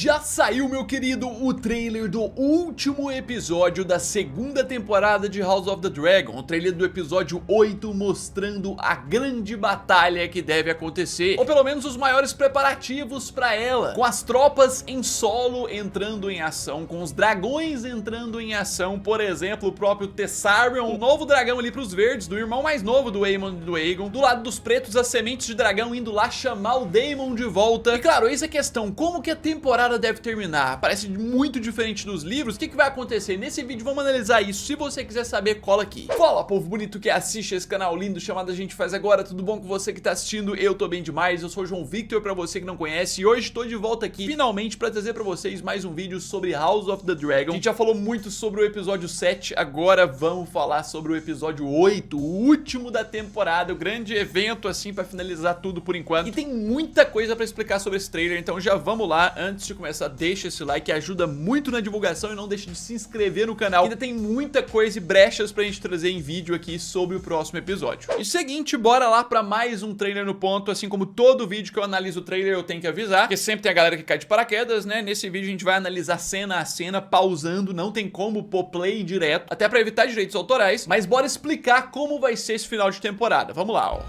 Já saiu, meu querido, o trailer do último episódio da segunda temporada de House of the Dragon. O trailer do episódio 8 mostrando a grande batalha que deve acontecer, ou pelo menos os maiores preparativos para ela, com as tropas em solo entrando em ação, com os dragões entrando em ação, por exemplo, o próprio Tessarion, o novo dragão ali pros verdes, do irmão mais novo do Aemon e do Aegon. Do lado dos pretos, as sementes de dragão indo lá chamar o Daemon de volta. E claro, eis a questão, como que a temporada deve terminar? Parece muito diferente dos livros. O que vai acontecer? Nesse vídeo vamos analisar isso. Se você quiser saber, cola aqui. Fala, povo bonito que assiste esse canal lindo chamado A Gente Faz Agora. Tudo bom com você que tá assistindo? Eu tô bem demais. Eu sou o João Victor, pra você que não conhece, e hoje tô de volta aqui, finalmente, pra trazer pra vocês mais um vídeo sobre House of the Dragon. A gente já falou muito sobre o episódio 7, agora vamos falar sobre o episódio 8, o último da temporada, o grande evento, assim, pra finalizar tudo por enquanto. E tem muita coisa pra explicar sobre esse trailer, então já vamos lá. Antes de começar, deixa esse like, ajuda muito na divulgação, e não deixe de se inscrever no canal. Ainda tem muita coisa e brechas pra gente trazer em vídeo aqui sobre o próximo episódio. E seguinte, bora lá pra mais um trailer no ponto. Assim como todo vídeo que eu analiso o trailer eu tenho que avisar, porque sempre tem a galera que cai de paraquedas, né? Nesse vídeo a gente vai analisar cena a cena, pausando, não tem como pôr play direto, até pra evitar direitos autorais, mas bora explicar como vai ser esse final de temporada. Vamos lá, ó.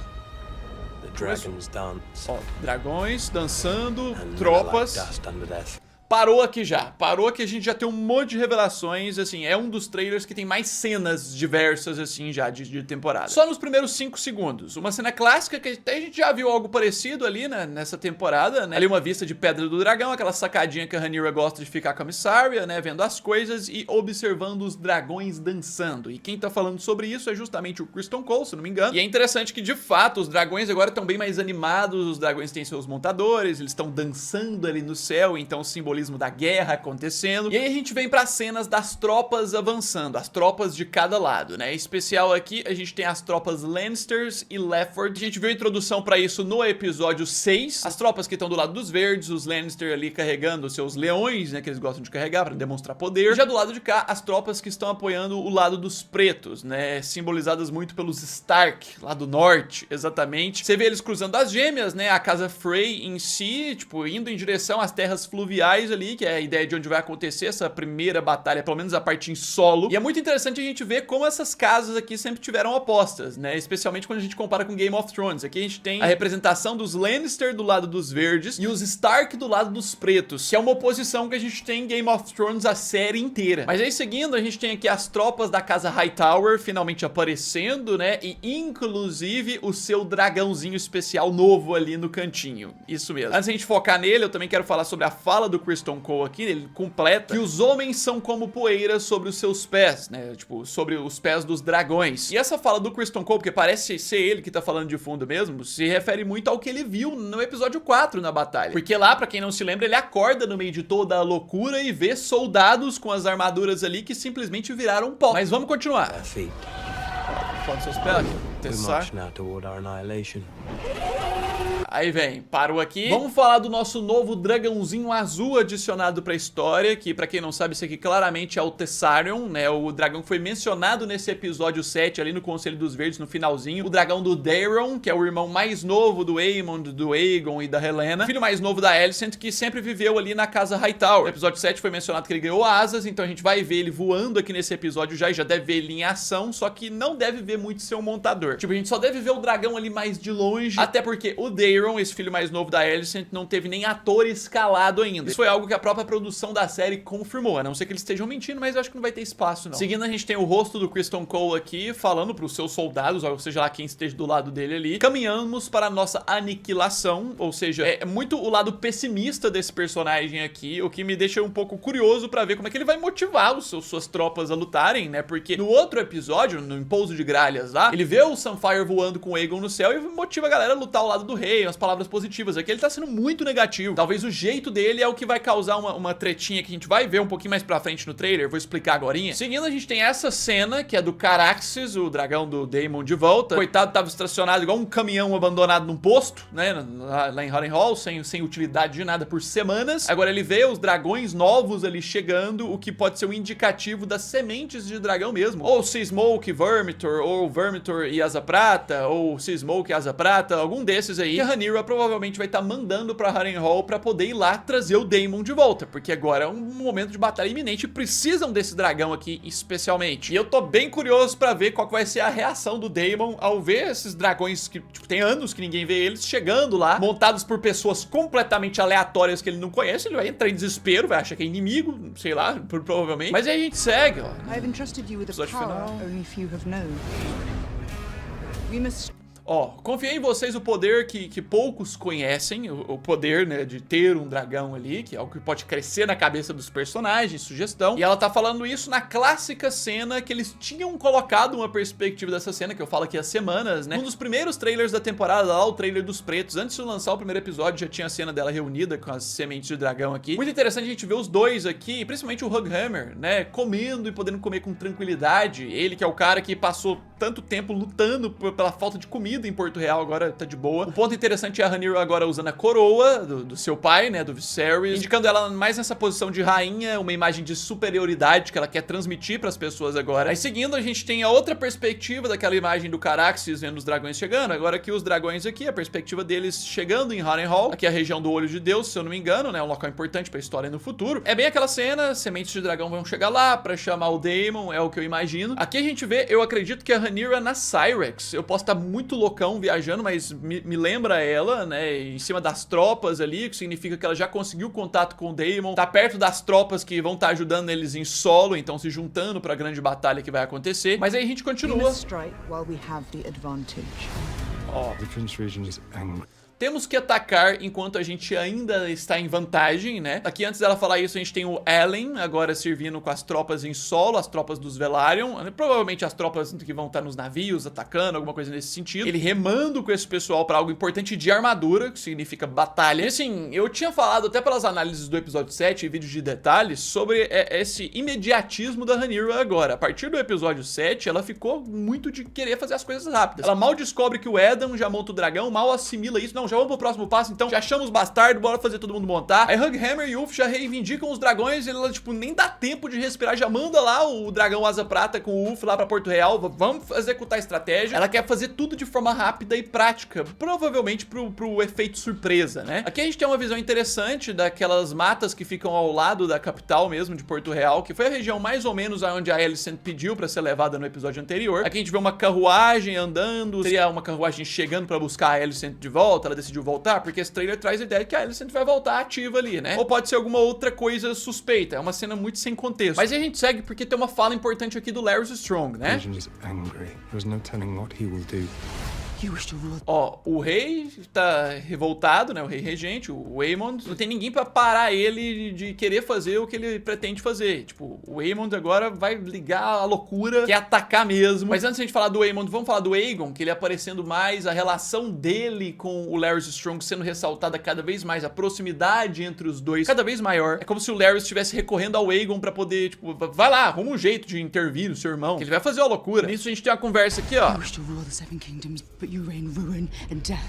Ó, dragões dançando, tropas. Parou aqui já, parou que a gente já tem um monte de revelações, assim, é um dos trailers que tem mais cenas diversas, assim, já de temporada. Só nos primeiros 5 segundos, uma cena clássica que até a gente já viu algo parecido ali, né, nessa temporada, né, ali uma vista de Pedra do Dragão, aquela sacadinha que a Rhaenyra gosta de ficar com a Mysaria, né, vendo as coisas e observando os dragões dançando. E quem tá falando sobre isso é justamente o Criston Cole, se não me engano, e é interessante que, de fato, os dragões agora estão bem mais animados, os dragões têm seus montadores, eles estão dançando ali no céu, então simbolismo da guerra acontecendo. E aí a gente vem para cenas das tropas avançando, as tropas de cada lado, né? Em especial aqui a gente tem as tropas Lannisters e Lefford. A gente viu a introdução para isso no episódio 6. As tropas que estão do lado dos verdes, os Lannister ali carregando os seus leões, né, que eles gostam de carregar para demonstrar poder. E já do lado de cá, as tropas que estão apoiando o lado dos pretos, né, simbolizadas muito pelos Stark, lá do norte, exatamente. Você vê eles cruzando as gêmeas, né, a casa Frey em si, tipo, indo em direção às terras fluviais ali, que é a ideia de onde vai acontecer essa primeira batalha, pelo menos a parte em solo. E é muito interessante a gente ver como essas casas aqui sempre tiveram opostas, né? Especialmente quando a gente compara com Game of Thrones. Aqui a gente tem a representação dos Lannister do lado dos verdes e os Stark do lado dos pretos, que é uma oposição que a gente tem em Game of Thrones a série inteira. Mas aí seguindo, a gente tem aqui as tropas da casa Hightower finalmente aparecendo, né? E inclusive o seu dragãozinho especial novo ali no cantinho. Isso mesmo. Antes de a gente focar nele, eu também quero falar sobre a fala do Criston Cole aqui, ele completa que os homens são como poeira sobre os seus pés, né, tipo, sobre os pés dos dragões. E essa fala do Criston Cole, porque parece ser ele que tá falando de fundo mesmo, se refere muito ao que ele viu no episódio 4 na batalha. Porque lá, pra quem não se lembra, ele acorda no meio de toda a loucura e vê soldados com as armaduras ali que simplesmente viraram pó. Mas vamos continuar. Fala dos seus pés, Tessar. Aí vem, parou aqui. Vamos falar do nosso novo dragãozinho azul adicionado pra história, que pra quem não sabe, esse aqui claramente é o Tessarion, né? O dragão que foi mencionado nesse episódio 7, ali no Conselho dos Verdes, no finalzinho. O dragão do Daeron, que é o irmão mais novo do Aemon, do Aegon e da Helena. Filho mais novo da Alicent, que sempre viveu ali na casa Hightower. No episódio 7 foi mencionado que ele ganhou asas, então a gente vai ver ele voando aqui nesse episódio já, e já deve ver ele em ação, só que não deve ver muito seu montador. Tipo, a gente só deve ver o dragão ali mais de longe, até porque o Daeron, esse filho mais novo da Alicent, não teve nem ator escalado ainda. Isso foi algo que a própria produção da série confirmou, a não ser que eles estejam mentindo, mas eu acho que não vai ter espaço, não. Seguindo, a gente tem o rosto do Criston Cole aqui, falando pros seus soldados, ou seja lá quem esteja do lado dele ali. Caminhamos para a nossa aniquilação, ou seja, é muito o lado pessimista desse personagem aqui, o que me deixa um pouco curioso pra ver como é que ele vai motivar suas tropas a lutarem, né? Porque no outro episódio, no Impouso de Gralhas lá, ele vê o Sunfire voando com o Aegon no céu e motiva a galera a lutar ao lado do rei, umas palavras positivas. Aqui ele tá sendo muito negativo. Talvez o jeito dele é o que vai causar uma tretinha que a gente vai ver um pouquinho mais pra frente no trailer, vou explicar agorinha. Seguindo, a gente tem essa cena, que é do Caraxes, o dragão do Daemon de volta. Coitado, tava estacionado igual um caminhão abandonado num posto, né, lá em Harrenhal, sem utilidade de nada por semanas. Agora ele vê os dragões novos ali chegando, o que pode ser um indicativo das sementes de dragão mesmo. Ou Seasmoke e Vermithor, ou Vermithor e Asa Prata, ou Seasmoke e Asa Prata, algum desses aí. E a Rhaenyra Rhaenyra provavelmente vai estar mandando pra Harrenhal pra poder ir lá trazer o Daemon de volta, porque agora é um momento de batalha iminente e precisam desse dragão aqui especialmente. E eu tô bem curioso pra ver qual que vai ser a reação do Daemon ao ver esses dragões que, tipo, tem anos que ninguém vê eles chegando lá, montados por pessoas completamente aleatórias que ele não conhece. Ele vai entrar em desespero, vai achar que é inimigo, sei lá, provavelmente. Mas aí a gente segue, ó. Episódio final. Ó, confiei em vocês o poder que poucos conhecem, o poder, né, de ter um dragão ali, que é algo que pode crescer na cabeça dos personagens, sugestão. E ela tá falando isso na clássica cena que eles tinham colocado uma perspectiva dessa cena, que eu falo aqui há semanas, né? Um dos primeiros trailers da temporada lá, o trailer dos pretos, antes de lançar o primeiro episódio, já tinha a cena dela reunida com as sementes de dragão aqui. Muito interessante a gente ver os dois aqui, principalmente o Hughammer, né, comendo e podendo comer com tranquilidade. Ele que é o cara que passou tanto tempo lutando pela falta de comida em Porto Real, agora tá de boa. O ponto interessante é a Rhaenyra agora usando a coroa do seu pai, né, do Viserys, indicando ela mais nessa posição de rainha, uma imagem de superioridade que ela quer transmitir pras pessoas agora. Aí seguindo, a gente tem a outra perspectiva daquela imagem do Caraxes vendo os dragões chegando. Agora aqui os dragões aqui, a perspectiva deles chegando em Harrenhal, aqui é a região do Olho de Deus, se eu não me engano, né, um local importante pra história no futuro. É bem aquela cena, sementes de dragão vão chegar lá pra chamar o Daemon, é o que eu imagino. Aqui a gente vê, eu acredito que a Rhaenyra na Syrax, eu posso estar muito loucão viajando, mas me lembra ela, né, em cima das tropas ali, que significa que ela já conseguiu contato com o Daemon, tá perto das tropas que vão estar ajudando eles em solo, então se juntando pra grande batalha que vai acontecer. Mas aí a gente continua. Ó, temos que atacar enquanto a gente ainda está em vantagem, né? Aqui, antes dela falar isso, a gente tem o Aelin agora servindo com as tropas em solo, as tropas dos Velaryon. Provavelmente as tropas que vão estar nos navios atacando, alguma coisa nesse sentido. Ele remando com esse pessoal para algo importante de armadura, que significa batalha. E assim, eu tinha falado até pelas análises do episódio 7 e vídeos de detalhes sobre esse imediatismo da Rhaenyra agora. A partir do episódio 7, ela ficou muito de querer fazer as coisas rápidas. Ela mal descobre que o Eddon já monta o dragão, mal assimila isso. Não, já vamos pro próximo passo, então já achamos os bastardos, bora fazer todo mundo montar. Aí Hughammer e Ulf já reivindicam os dragões, e ela, tipo, nem dá tempo de respirar, já manda lá o dragão Asa Prata com o Ulf lá pra Porto Real, vamos executar a estratégia. Ela quer fazer tudo de forma rápida e prática, provavelmente pro efeito surpresa, né? Aqui a gente tem uma visão interessante daquelas matas que ficam ao lado da capital mesmo, de Porto Real, que foi a região mais ou menos onde a Alicent pediu pra ser levada no episódio anterior. Aqui a gente vê uma carruagem andando, seria uma carruagem chegando pra buscar a Alicent de volta, ela decidiu voltar, porque esse trailer traz a ideia de que a Alicent vai voltar ativa ali, né? Ou pode ser alguma outra coisa suspeita, é uma cena muito sem contexto. Mas a gente segue porque tem uma fala importante aqui do Larys Strong, né? Ó, o rei tá revoltado, né? O rei regente, o Aemond, não tem ninguém pra parar ele de querer fazer o que ele pretende fazer. Tipo, o Aemond agora vai ligar a loucura, quer atacar mesmo. Mas antes de a gente falar do Aemond, vamos falar do Aegon, que ele aparecendo mais, a relação dele com o Larys Strong sendo ressaltada cada vez mais, a proximidade entre os dois cada vez maior. É como se o Larys estivesse recorrendo ao Aegon pra poder, tipo, vai lá, arruma um jeito de intervir no seu irmão, que ele vai fazer uma loucura. Nisso a gente tem uma conversa aqui, ó. You reign ruin and death.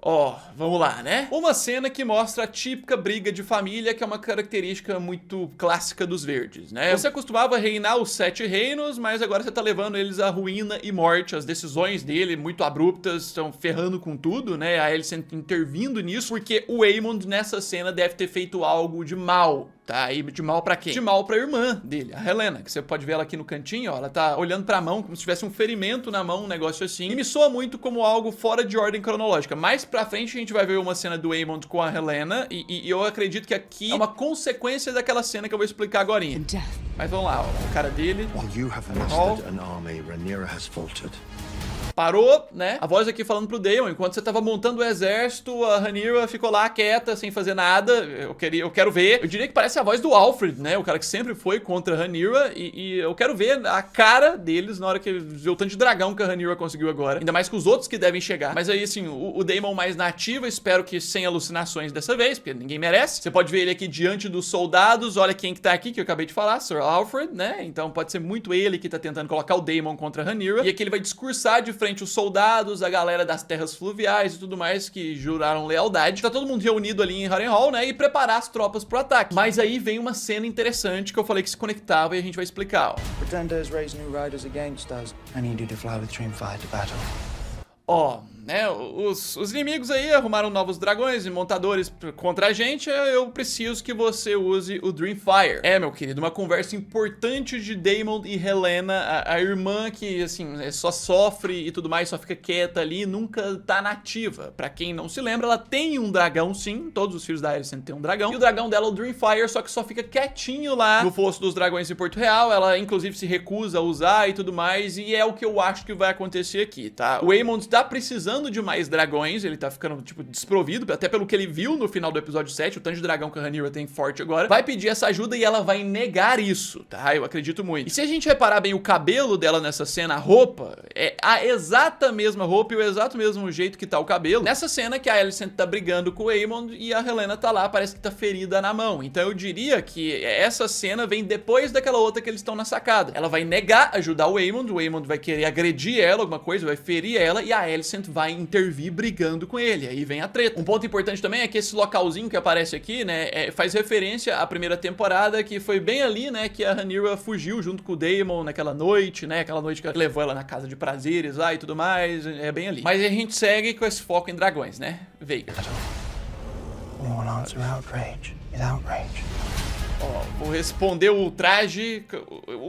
Ó, vamos lá, né? Uma cena que mostra a típica briga de família, que é uma característica muito clássica dos verdes, né? Você costumava reinar os 7 reinos, mas agora você tá levando eles à ruína e morte. As decisões dele, muito abruptas, estão ferrando com tudo, né? A Alicent intervindo nisso, porque o Aemond nessa cena deve ter feito algo de mal. Tá, e de mal pra quem? De mal pra irmã dele, a Helena, que você pode ver ela aqui no cantinho, ó, ela tá olhando pra mão, como se tivesse um ferimento na mão, um negócio assim, e me soa muito como algo fora de ordem cronológica. Mais pra frente a gente vai ver uma cena do Aemond com a Helena, e eu acredito que aqui é uma consequência daquela cena que eu vou explicar agorinha. Mas vamos lá, ó, o cara dele, parou, né? A voz aqui falando pro Daemon, enquanto você tava montando o exército, a Rhaenyra ficou lá quieta, sem fazer nada. Eu quero ver. Eu diria que parece a voz do Alfred, né? O cara que sempre foi contra a Rhaenyra, e eu quero ver a cara deles na hora que vê o tanto de dragão que a Rhaenyra conseguiu agora. Ainda mais com os outros que devem chegar. Mas aí, assim, o Daemon mais nativo, espero que sem alucinações dessa vez, porque ninguém merece. Você pode ver ele aqui diante dos soldados. Olha quem que tá aqui, que eu acabei de falar, Sir Alfred, né? Então pode ser muito ele que tá tentando colocar o Daemon contra a Rhaenyra. E aqui ele vai discursar de frente os soldados, a galera das terras fluviais e tudo mais que juraram lealdade. Tá todo mundo reunido ali em Harrenhal, né? E preparar as tropas pro ataque. Mas aí vem uma cena interessante que eu falei que se conectava e a gente vai explicar, ó. Ó, né? Os inimigos aí arrumaram novos dragões e montadores contra a gente, eu preciso que você use o Dreamfire. Meu querido, uma conversa importante de Daemon e Helena, a irmã que, assim, só sofre e tudo mais, só fica quieta ali, nunca tá nativa. Pra quem não se lembra, ela tem um dragão, sim, todos os filhos da Alicent têm um dragão, e o dragão dela é o Dreamfire, só que só fica quietinho lá no Fosso dos Dragões em Porto Real. Ela, inclusive, se recusa a usar e tudo mais, e é o que eu acho que vai acontecer aqui, tá? O Aemond tá precisando de mais dragões, ele tá ficando, tipo, desprovido, até pelo que ele viu no final do episódio 7, o tanto de dragão que a Rhaenyra tem forte agora, vai pedir essa ajuda e ela vai negar isso, tá? Eu acredito muito. E se a gente reparar bem o cabelo dela nessa cena, a roupa, é a exata mesma roupa e o exato mesmo jeito que tá o cabelo, nessa cena que a Alicent tá brigando com o Aemond e a Helena tá lá, parece que tá ferida na mão. Então eu diria que essa cena vem depois daquela outra que eles estão na sacada. Ela vai negar ajudar o Aemond vai querer agredir ela, alguma coisa, vai ferir ela, e a Alicent vai intervir brigando com ele. Aí vem a treta. Um ponto importante também é que esse localzinho que aparece aqui, né, faz referência à primeira temporada, que foi bem ali, né, que a Rhaenyra fugiu junto com o Daemon naquela noite, né, aquela noite que levou ela na casa de prazeres lá e tudo mais, é bem ali. Mas a gente segue com esse foco em dragões, né? Veiga. Anyone answer outrage is outrage. Vou responder o ultraje,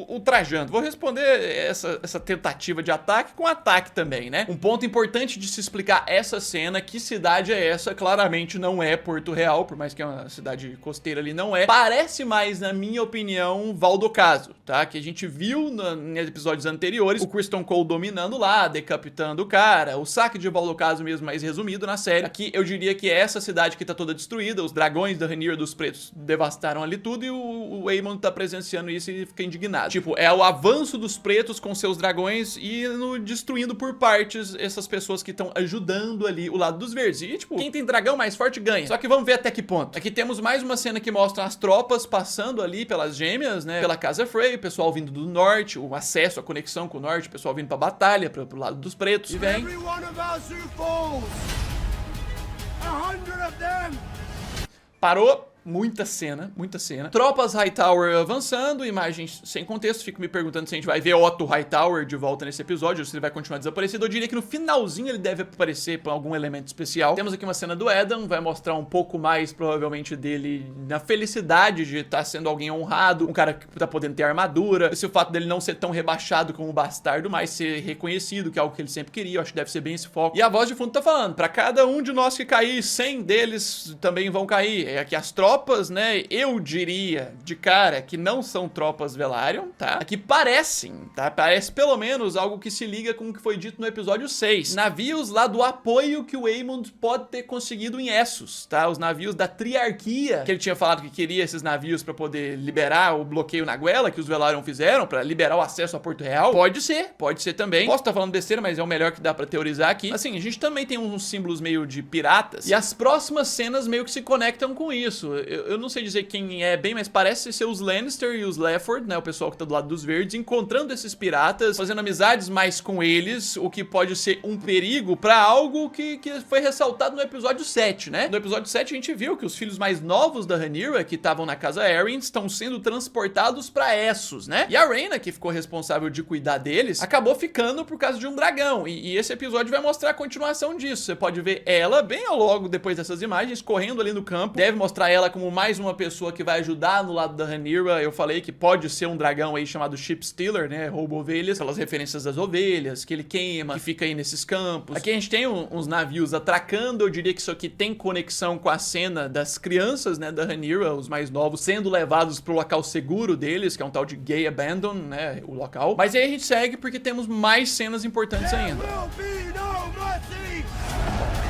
ultrajando. Vou responder essa tentativa de ataque com ataque também, né? Um ponto importante de se explicar essa cena, que cidade é essa? Claramente não é Porto Real, por mais que é uma cidade costeira ali, não é. Parece mais, na minha opinião, Valdocaso, tá? Que a gente viu nos episódios anteriores, o Criston Cole dominando lá, decapitando o cara, o saque de Valdocaso mesmo, mais resumido na série. Aqui eu diria que é essa cidade que tá toda destruída, os dragões da Rhaenyra dos Pretos devastaram ali tudo, e o Aemond tá presenciando isso e fica indignado. Tipo, é o avanço dos pretos com seus dragões e destruindo por partes essas pessoas que estão ajudando ali o lado dos verdes. E, tipo, quem tem dragão mais forte ganha. Só que vamos ver até que ponto. Aqui temos mais uma cena que mostra as tropas passando ali pelas gêmeas, né? Pela Casa Frey, o pessoal vindo do norte, o acesso, a conexão com o norte, o pessoal vindo pra batalha, pro lado dos pretos. E vem... Parou. Muita cena, muita cena. Tropas Hightower avançando, imagens sem contexto. Fico me perguntando se a gente vai ver Otto Hightower de volta nesse episódio, ou se ele vai continuar desaparecido. Eu diria que no finalzinho ele deve aparecer por algum elemento especial. Temos aqui uma cena do Eddon, vai mostrar um pouco mais, provavelmente, dele na felicidade de estar sendo alguém honrado, um cara que tá podendo ter armadura, esse o fato dele não ser tão rebaixado como um bastardo, mas ser reconhecido, que é algo que ele sempre queria. Eu acho que deve ser bem esse foco. E a voz de fundo tá falando, pra cada um de nós que cair, 100 deles também vão cair. É que as tropas, né, eu diria de cara que não são tropas Velaryon, tá? Aqui parecem, tá? Parece pelo menos algo que se liga com o que foi dito no episódio 6. Navios lá do apoio que o Aemond pode ter conseguido em Essos, tá? Os navios da Triarquia, que ele tinha falado que queria esses navios pra poder liberar o bloqueio na Guela, que os Velaryon fizeram, pra liberar o acesso a Porto Real. Pode ser também. Posso estar falando besteira, mas é o melhor que dá pra teorizar aqui. Assim, a gente também tem uns símbolos meio de piratas, e as próximas cenas meio que se conectam com isso. Eu não sei dizer quem é bem, mas parece ser os Lannister e os Lefford, né, o pessoal que tá do lado dos verdes, encontrando esses piratas, fazendo amizades mais com eles, o que pode ser um perigo pra algo que foi ressaltado no episódio 7, né? No episódio 7 a gente viu que os filhos mais novos da Rhaenyra, que estavam na casa Arryn, estão sendo transportados pra Essos, né? E a Rhaena, que ficou responsável de cuidar deles, acabou ficando por causa de um dragão, e esse episódio vai mostrar a continuação disso. Você pode ver ela bem ao logo depois dessas imagens, correndo ali no campo, deve mostrar ela como mais uma pessoa que vai ajudar no lado da Rhaenyra. Eu falei que pode ser um dragão aí chamado Ship Stealer, né, rouba ovelhas, aquelas referências das ovelhas, que ele queima, que fica aí nesses campos. Aqui a gente tem uns navios atracando, eu diria que isso aqui tem conexão com a cena das crianças, né, da Rhaenyra, os mais novos, sendo levados pro local seguro deles, que é um tal de Gay Abandon, né, o local. Mas aí a gente segue porque temos mais cenas importantes ainda.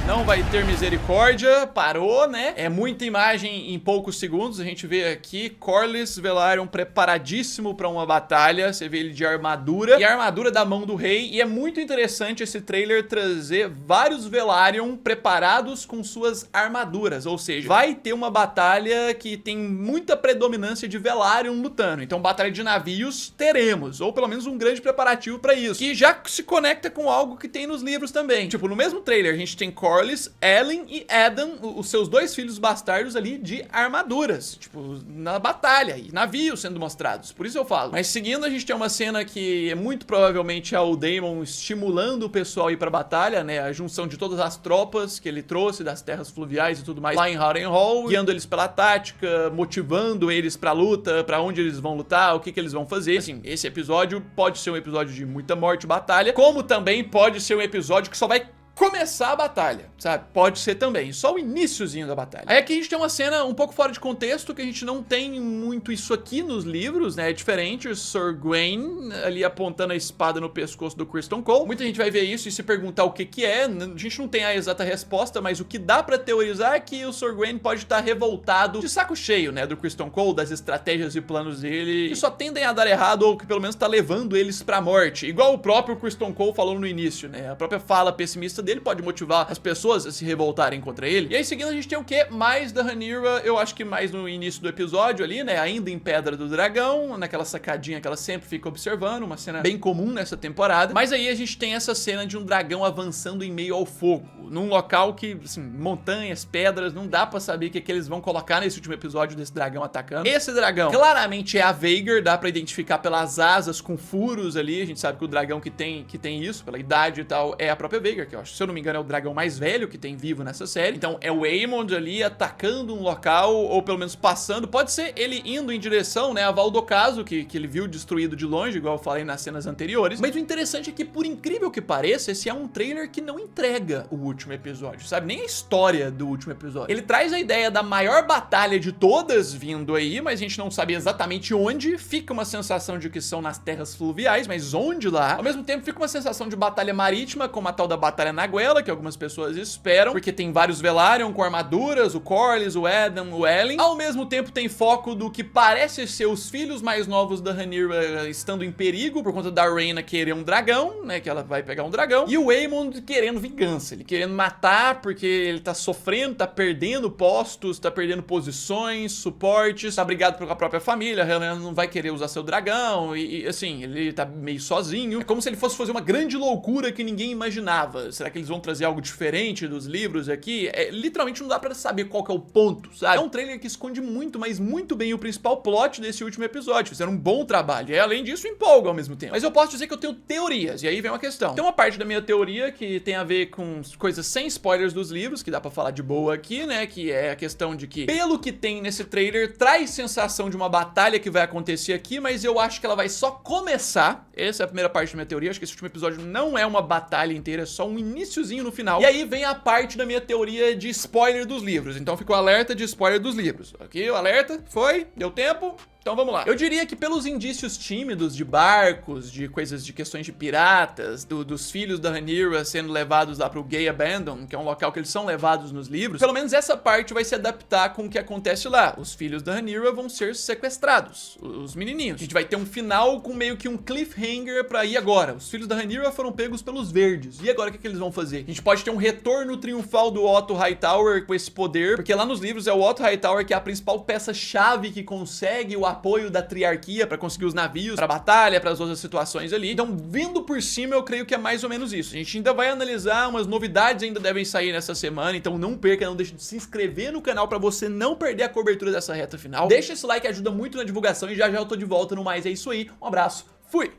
Não vai ter misericórdia, parou, né? É muita imagem em poucos segundos. A gente vê aqui Corlys Velaryon preparadíssimo pra uma batalha. Você vê ele de armadura, e a armadura da mão do rei. E é muito interessante esse trailer trazer vários Velaryon preparados com suas armaduras. Ou seja, vai ter uma batalha que tem muita predominância de Velaryon lutando. Então, batalha de navios teremos, ou pelo menos um grande preparativo pra isso, que já se conecta com algo que tem nos livros também. Tipo, no mesmo trailer a gente tem Corlys Corlys, Ellen e Eddon, os seus 2 filhos bastardos ali de armaduras, tipo, na batalha, e navios sendo mostrados, por isso eu falo. Mas seguindo, a gente tem uma cena que muito provavelmente é o Daemon estimulando o pessoal a ir pra batalha, né, a junção de todas as tropas que ele trouxe das terras fluviais e tudo mais lá em Harrenhal, guiando eles pela tática, motivando eles pra luta, pra onde eles vão lutar, o que eles vão fazer. Assim, esse episódio pode ser um episódio de muita morte e batalha, como também pode ser um episódio que só vai começar a batalha, sabe? Pode ser também, só o iniciozinho da batalha. Aí aqui a gente tem uma cena um pouco fora de contexto, que a gente não tem muito isso aqui nos livros, né? É diferente, o Sir Gawain ali apontando a espada no pescoço do Criston Cole. Muita gente vai ver isso e se perguntar o que que é. A gente não tem a exata resposta, mas o que dá pra teorizar é que o Sir Gawain pode estar revoltado, de saco cheio, né? Do Criston Cole, das estratégias e planos dele, que só tendem a dar errado ou que pelo menos tá levando eles pra morte. Igual o próprio Criston Cole falou no início, né? A própria fala pessimista dele pode motivar as pessoas a se revoltarem contra ele. E aí, seguindo, a gente tem o quê? Mais da Rhaenyra, eu acho que mais no início do episódio ali, né? Ainda em Pedra do Dragão, naquela sacadinha que ela sempre fica observando, uma cena bem comum nessa temporada. Mas aí a gente tem essa cena de um dragão avançando em meio ao fogo, num local que, assim, montanhas, pedras, não dá pra saber o que eles vão colocar nesse último episódio desse dragão atacando. Esse dragão claramente é a Vhagar, dá pra identificar pelas asas com furos ali, a gente sabe que o dragão que tem isso, pela idade e tal, é a própria Vhagar, que eu acho, se eu não me engano, é o dragão mais velho que tem vivo nessa série. Então é o Aemond ali atacando um local, ou pelo menos passando. Pode ser ele indo em direção, né, a Val d'Ocaso, que ele viu destruído de longe, igual eu falei nas cenas anteriores. Mas o interessante é que, por incrível que pareça, esse é um trailer que não entrega o último episódio, sabe? Nem a história do último episódio. Ele traz a ideia da maior batalha de todas vindo aí, mas a gente não sabe exatamente onde. Fica uma sensação de que são nas terras fluviais, mas onde lá? Ao mesmo tempo, fica uma sensação de batalha marítima, como a tal da Batalha na Guela, que algumas pessoas esperam, porque tem vários Velaryon com armaduras, o Corlys, o Eddon, o Ellen. Ao mesmo tempo tem foco do que parece ser os filhos mais novos da Rhaenyra estando em perigo por conta da Rhaena querer um dragão, né, que ela vai pegar um dragão, e o Aemond querendo vingança, ele querendo matar porque ele tá sofrendo, tá perdendo postos, tá perdendo posições, suportes, tá brigado com a própria família, a Helena não vai querer usar seu dragão e assim, ele tá meio sozinho. É como se ele fosse fazer uma grande loucura que ninguém imaginava. Será que eles vão trazer algo diferente dos livros aqui? Literalmente não dá pra saber qual que é o ponto, sabe? É um trailer que esconde muito, mas muito bem o principal plot desse último episódio. Fizeram um bom trabalho. E além disso, empolga ao mesmo tempo. Mas eu posso dizer que eu tenho teorias, e aí vem uma questão. Tem uma parte da minha teoria que tem a ver com coisas sem spoilers dos livros, que dá pra falar de boa aqui, né? Que é a questão de que, pelo que tem nesse trailer, traz sensação de uma batalha que vai acontecer aqui, mas eu acho que ela vai só começar. Essa é a primeira parte da minha teoria. Acho que esse último episódio não é uma batalha inteira, é só um iniciozinho no final. E aí vem a parte da minha teoria de spoiler dos livros. Então fica o alerta de spoiler dos livros. Aqui o alerta, foi, deu tempo. Então vamos lá. Eu diria que pelos indícios tímidos de barcos, de coisas de questões de piratas, dos filhos da Rhaenyra sendo levados lá pro Gay Abandon, que é um local que eles são levados nos livros, pelo menos essa parte vai se adaptar com o que acontece lá. Os filhos da Rhaenyra vão ser sequestrados, os menininhos. A gente vai ter um final com meio que um cliffhanger pra ir agora. Os filhos da Rhaenyra foram pegos pelos verdes. E agora o que eles vão fazer? A gente pode ter um retorno triunfal do Otto Hightower com esse poder, porque lá nos livros é o Otto Hightower que é a principal peça-chave que consegue o apoio da triarquia pra conseguir os navios pra batalha, pras outras situações ali. Então, vindo por cima, eu creio que é mais ou menos isso. A gente ainda vai analisar, umas novidades ainda devem sair nessa semana, então não perca, não deixe de se inscrever no canal pra você não perder a cobertura dessa reta final. Deixa esse like, ajuda muito na divulgação e já já eu tô de volta no Mais É Isso Aí. Um abraço, fui!